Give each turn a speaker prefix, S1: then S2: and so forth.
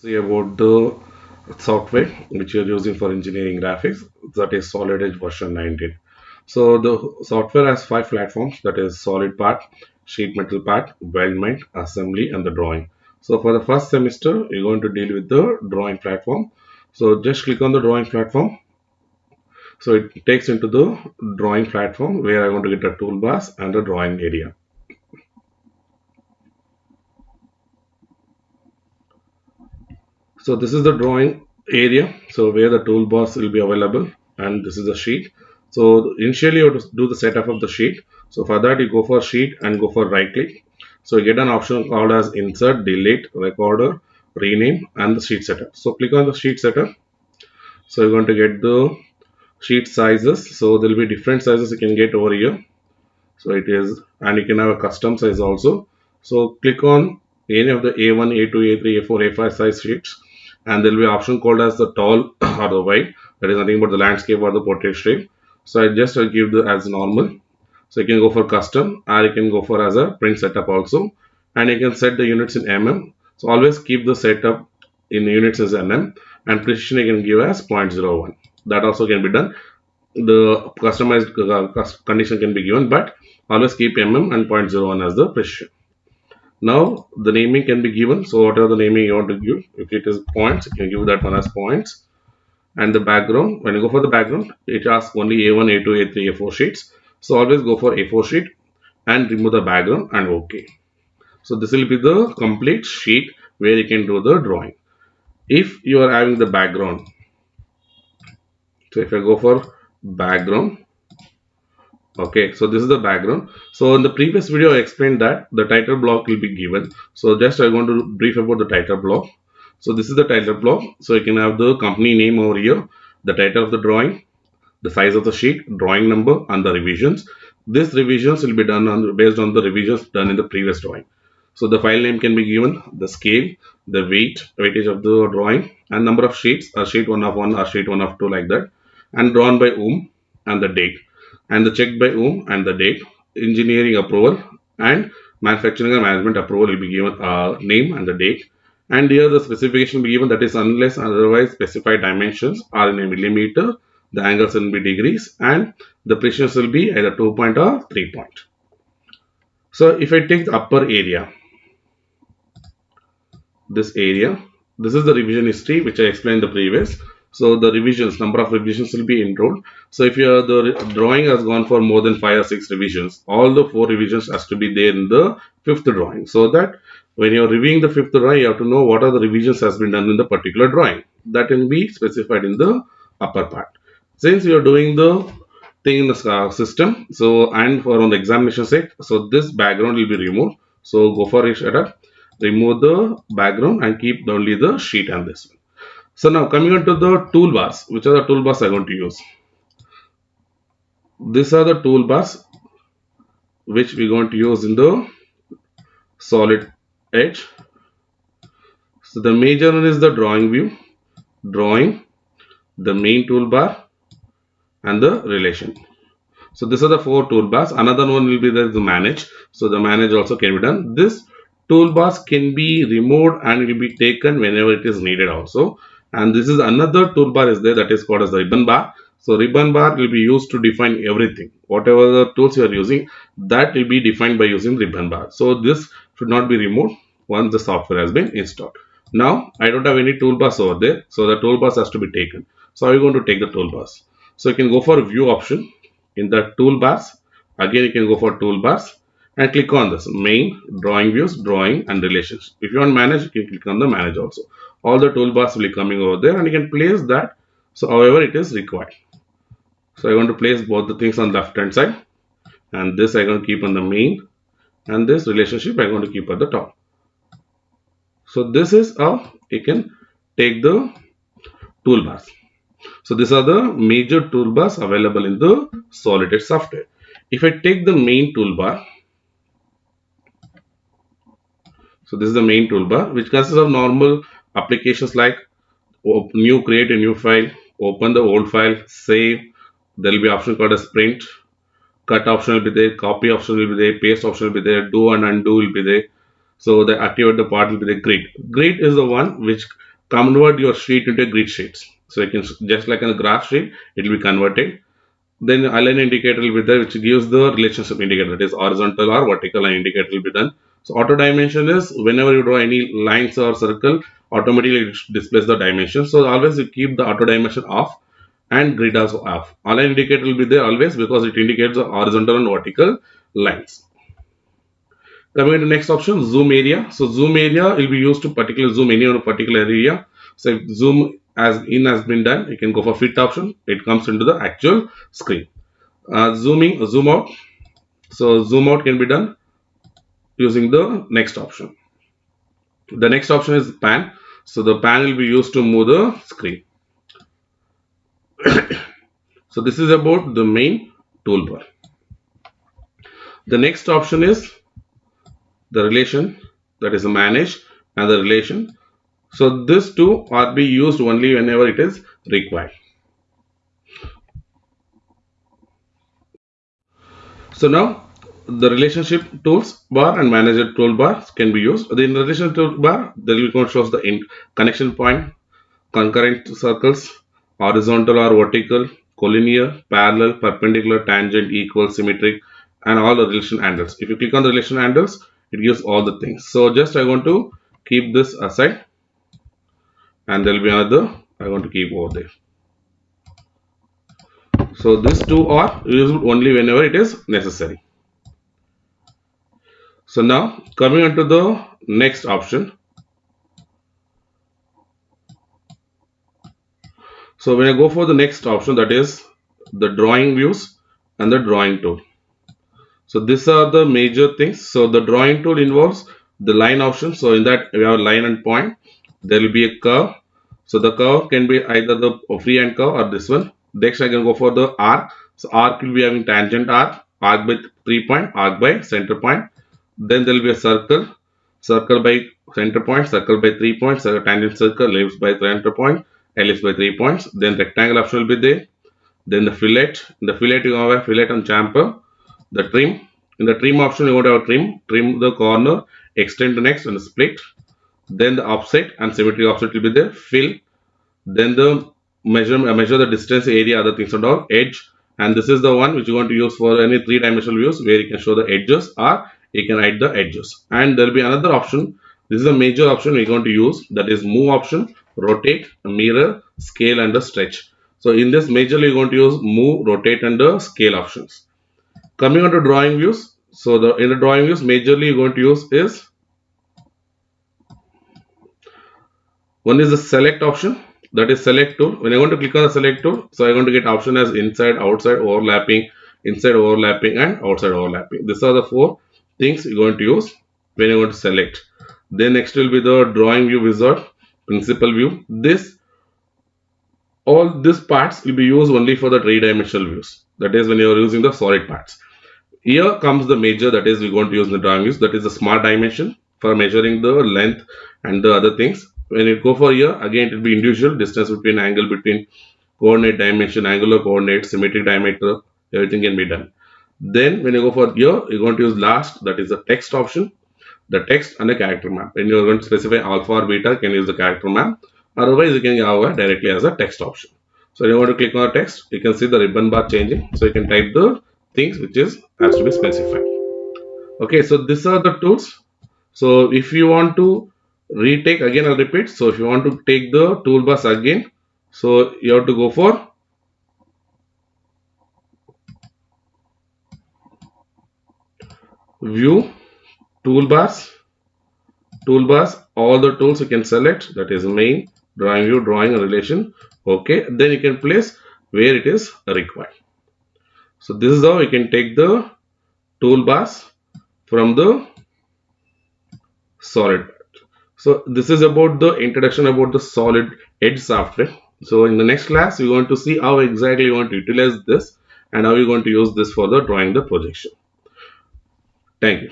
S1: See about the software which you're using for engineering graphics, that is Solid Edge version 19. So the software has five platforms, that is solid part, sheet metal part, weldment, assembly, and the drawing. So for the first semester, you're going to deal with the drawing platform. So just click on the drawing platform. So it takes into the drawing platform where I want to get the toolbars and the drawing area. So this is the drawing area. So where the toolbars will be available, and this is the sheet. So initially you have to do the setup of the sheet. So for that you go for sheet and go for right click. So you get an option called as insert, delete, recorder, rename, and the sheet setup. So click on the sheet setup. So you're going to get the sheet sizes. So there will be different sizes you can get over here. So it is, and you can have a custom size also. So click on any of the A1, A2, A3, A4, A5 size sheets, and there will be an option called as the tall or the wide. That is nothing but the landscape or the portrait shape. So I just give the as normal. So you can go for custom, or you can go for as a print setup also, and you can set the units in mm. So always keep the setup in units as mm, and precision you can give as 0.01. That also can be done. The customized condition can be given, but always keep mm and 0.01 as the precision. Now the naming can be given. So whatever the naming you want to give, if it is points, you can give that one as points. And the background, when you go for the background, it asks only A1, A2, A3, A4 sheets. So always go for A4 sheet and remove the background and OK. So this will be the complete sheet where you can do the drawing. If you are having the background, so if I go for background, okay, so this is the background. So in the previous video I explained that the title block will be given. So just I want to brief about the title block. So this is the title block. So you can have the company name over here, the title of the drawing, the size of the sheet, drawing number, and the revisions. These revisions will be done based on the revisions done in the previous drawing. So the file name can be given, the scale, the weightage of the drawing, and number of sheets, a sheet 1 of 1 or sheet 1 of 2, like that, and drawn by whom, and the date, and the checked by whom and the date, engineering approval, and manufacturing and management approval will be given name and the date. And here the specification will be given, that is unless otherwise specified dimensions are in a millimeter, the angles will be degrees, and the precision will be either 2 point or 3 point. So if I take the upper area, this area, this is the revision history which I explained the previous. So the revisions, number of revisions will be enrolled. So if the drawing has gone for more than 5 or 6 revisions, all the 4 revisions has to be there in the 5th drawing, so that when you're reviewing the 5th drawing, you have to know what are the revisions has been done in the particular drawing. That will be specified in the upper part. Since you are doing the thing in the system, so and for on the examination sake, so this background will be removed. So go for it, remove the background and keep only the sheet and this one. So now coming on to the toolbars, which are the toolbars I'm going to use. These are the toolbars which we're going to use in the solid edge. So the major one is the drawing view, drawing, the main toolbar, and the relation. So these are the 4 toolbars. Another one will be the manage. So the manage also can be done. This toolbars can be removed and it will be taken whenever it is needed also. And this is another toolbar is there, that is called as the ribbon bar. So ribbon bar will be used to define everything. Whatever the tools you are using, that will be defined by using ribbon bar. So this should not be removed once the software has been installed. Now I don't have any toolbars over there, so the toolbars has to be taken. So how are you going to take the toolbars? So you can go for view option in the toolbars. Again you can go for toolbars and click on this main, drawing views, drawing, and relations. If you want manage, you can click on the manage also. All the toolbars will be coming over there and you can place that so however it is required. So I want to place both the things on the left hand side, and this I'm going to keep on the main, and this relationship I'm going to keep at the top. So this is how you can take the toolbars. So these are the major toolbars available in the Solid Edge software. If I take the main toolbar, so this is the main toolbar which consists of normal applications like create a new file, open the old file, save. There will be option called as print, cut option will be there, copy option will be there, paste option will be there, do and undo will be there. So the activate the part will be the grid. Grid is the one which convert your sheet into a grid sheet. So you can just like a graph sheet, it will be converted. Then align indicator will be there, which gives the relationship indicator, that is horizontal or vertical line indicator will be done. So auto dimension is whenever you draw any lines or circle, automatically it displays the dimension. So always you keep the auto dimension off and grid also off. Align indicator will be there always because it indicates the horizontal and vertical lines. Coming to the next option, zoom area. So zoom area will be used to particular zoom any on a particular area. So if zoom as in has been done, you can go for fit option. It comes into the actual screen. Zoom out. So zoom out can be done using the next option. The next option is pan. So the pan will be used to move the screen. So this is about the main toolbar. The next option is the relation, that is manage and the relation. So these two are be used only whenever it is required. So now the relationship tools bar and manager toolbar can be used. In the relationship toolbar, there will be shows the connection point, concurrent circles, horizontal or vertical, collinear, parallel, perpendicular, tangent, equal, symmetric, and all the relation handles. If you click on the relation handles, it gives all the things. So just I want to keep this aside, and there will be another I want to keep over there. So these two are used only whenever it is necessary. So now coming on to the next option. So when I go for the next option, that is the drawing views and the drawing tool. So these are the major things. So the drawing tool involves the line option. So in that we have line and point. There will be a curve. So the curve can be either the freehand curve or this one. Next I can go for the arc. So arc will be having tangent arc, arc by 3 point, arc by center point. Then there will be a circle, circle by center point, circle by 3 points, tangent circle, ellipse by center point, ellipse by 3 points. Then rectangle option will be there. Then the fillet. In the fillet you have a fillet and chamfer. The trim. In the trim option, you want to have trim. Trim the corner, extend the next and split. Then the offset and symmetry offset will be there. Fill. Then the measure the distance, area, other things and all. Edge. And this is the one which you want to use for any three-dimensional views where you can show the edges or you can hide the edges. And there will be another option. This is a major option we're going to use. That is move option, rotate, mirror, scale and the stretch. So in this majorly you're going to use move, rotate and the scale options. Coming on to drawing views. So in the drawing views, majorly you're going to use is one is the select option, that is select tool. When I want to click on the select tool, so I'm going to get option as inside, outside, overlapping, inside overlapping and outside overlapping. These are the four things you're going to use when you want to select. Then next will be the drawing view wizard, principal view. All these parts will be used only for the three-dimensional views. That is when you are using the solid parts. Here comes the major, that is we're going to use the drawing views, that is the smart dimension for measuring the length and the other things. When you go for here, again it will be individual distance between angle between coordinate dimension, angular coordinate, symmetric diameter, everything can be done. Then when you go for here, you're going to use last, that is the text option, the text and the character map. When you're going to specify alpha or beta, you can use the character map. Otherwise, you can have directly as a text option. So you want to click on the text, you can see the ribbon bar changing. So you can type the things which is has to be specified. Okay, so these are the tools. So if you want to retake again, I'll repeat. So if you want to take the toolbars again, so you have to go for view, toolbars, all the tools you can select, that is main, drawing view, drawing a relation. Okay, then you can place where it is required. So this is how you can take the toolbars from the solid. So this is about the introduction about the solid edge software. So in the next class, we're going to see how exactly you want to utilize this and how you're going to use this for the drawing the projection. Thank you.